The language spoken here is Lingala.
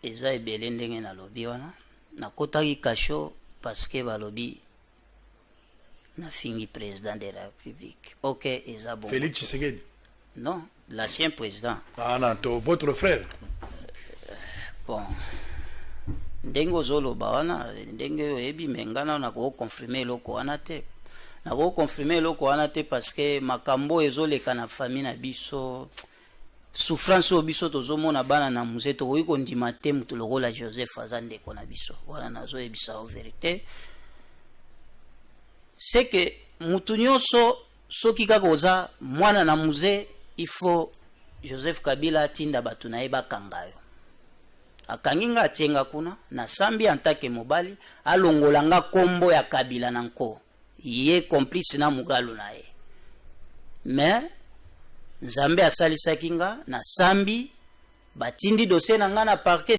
eza ebele ndenge na lobi wana nakotaki kasho parce que balobi na fingi président de la République. Ok, eza bon. Félix Tshisekedi? Non, l'ancien président. Ah non, votre frère. Bon. Ndenge ozoloba wana ndenge oyebi mengana na ko confirmer loko wana te. Na ko confirmer loko wana te parce que makambo ezoleka na famille na biso. Souffrance au biso tozomona bana na musée to ko ndima te mutu lokola Joseph Azande ko na biso. Wana nazo ebisa en vérité. C'est que mutu nyonso soki kaka oza mwana na musée il faut Joseph Kabila tinda batu na eba kangayo. Akanginga atenga kuna na sambi antake mobali alongolanga kombo ya Kabila nanko. Ye complice na mugalo na ye. Mais Nzambe asalisaki nga na sambi batindi dossier na nga na parquet